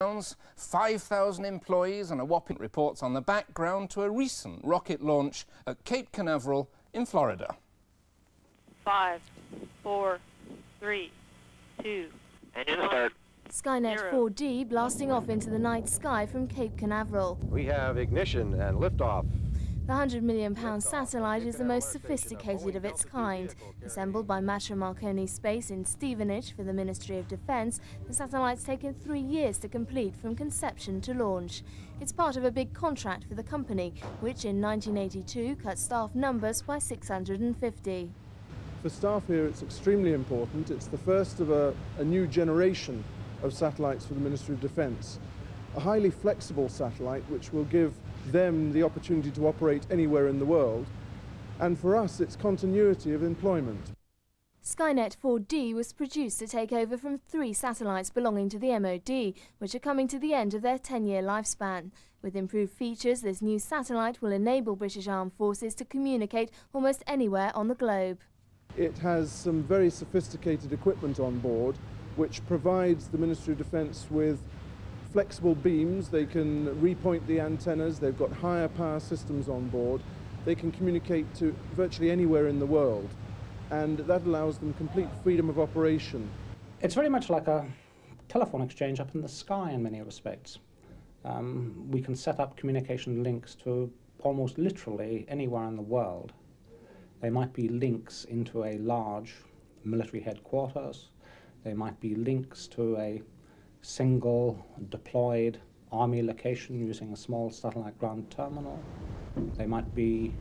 5,000 employees and a whopping reports on the background to a recent rocket launch at Cape Canaveral in Florida. 5, 4, 3, 2, engine start. Skynet 4D blasting off into the night sky from Cape Canaveral. We have ignition and liftoff. The £100 million satellite is the most sophisticated of its kind. Assembled by Matra Marconi Space in Stevenage for the Ministry of Defence, the satellite's taken 3 years to complete from conception to launch. It's part of a big contract for the company, which in 1982 cut staff numbers by 650. For staff here, it's extremely important. It's the first of a new generation of satellites for the Ministry of Defence. A highly flexible satellite which will give them the opportunity to operate anywhere in the world, and for us it's continuity of employment. Skynet 4D was produced to take over from 3 satellites belonging to the MOD, which are coming to the end of their 10-year lifespan. With improved features, this new satellite will enable British Armed Forces to communicate almost anywhere on the globe. It has some very sophisticated equipment on board which provides the Ministry of Defence with flexible beams. They can repoint the antennas, they've got higher power systems on board, they can communicate to virtually anywhere in the world, and that allows them complete freedom of operation. It's very much like a telephone exchange up in the sky in many respects. We can set up communication links to almost literally anywhere in the world. They might be links into a large military headquarters, they might be links to a single deployed army location using a small satellite ground terminal. They might be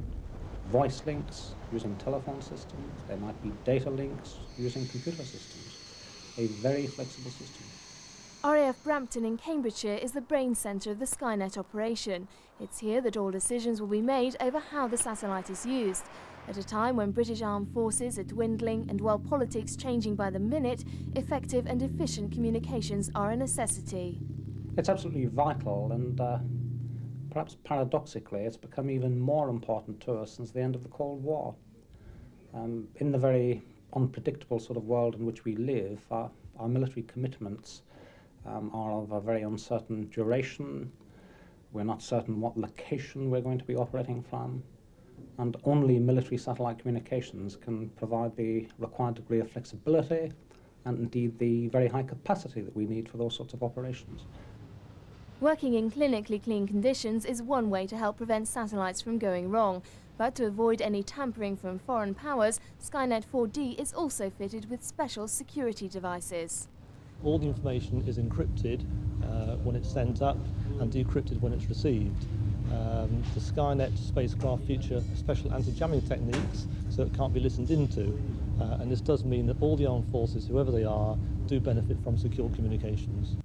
voice links using telephone systems. They might be data links using computer systems. A very flexible system. RAF Brampton in Cambridgeshire is the brain centre of the Skynet operation. It's here that all decisions will be made over how the satellite is used. At a time when British Armed Forces are dwindling and while politics changing by the minute, effective and efficient communications are a necessity. It's absolutely vital, and perhaps paradoxically it's become even more important to us since the end of the Cold War. In the very unpredictable sort of world in which we live, our military commitments are of a very uncertain duration. We're not certain what location we're going to be operating from. And only military satellite communications can provide the required degree of flexibility and indeed the very high capacity that we need for those sorts of operations. Working in clinically clean conditions is one way to help prevent satellites from going wrong. But to avoid any tampering from foreign powers, Skynet 4D is also fitted with special security devices. All the information is encrypted when it's sent up and decrypted when it's received. The Skynet spacecraft feature special anti-jamming techniques so it can't be listened into, and this does mean that all the armed forces, whoever they are, do benefit from secure communications.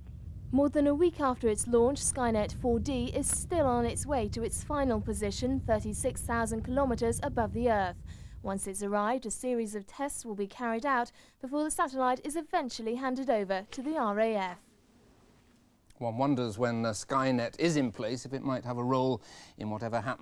More than a week after its launch, Skynet 4D is still on its way to its final position, 36,000 kilometres above the Earth. Once it's arrived, a series of tests will be carried out before the satellite is eventually handed over to the RAF. One wonders when Skynet is in place if it might have a role in whatever happens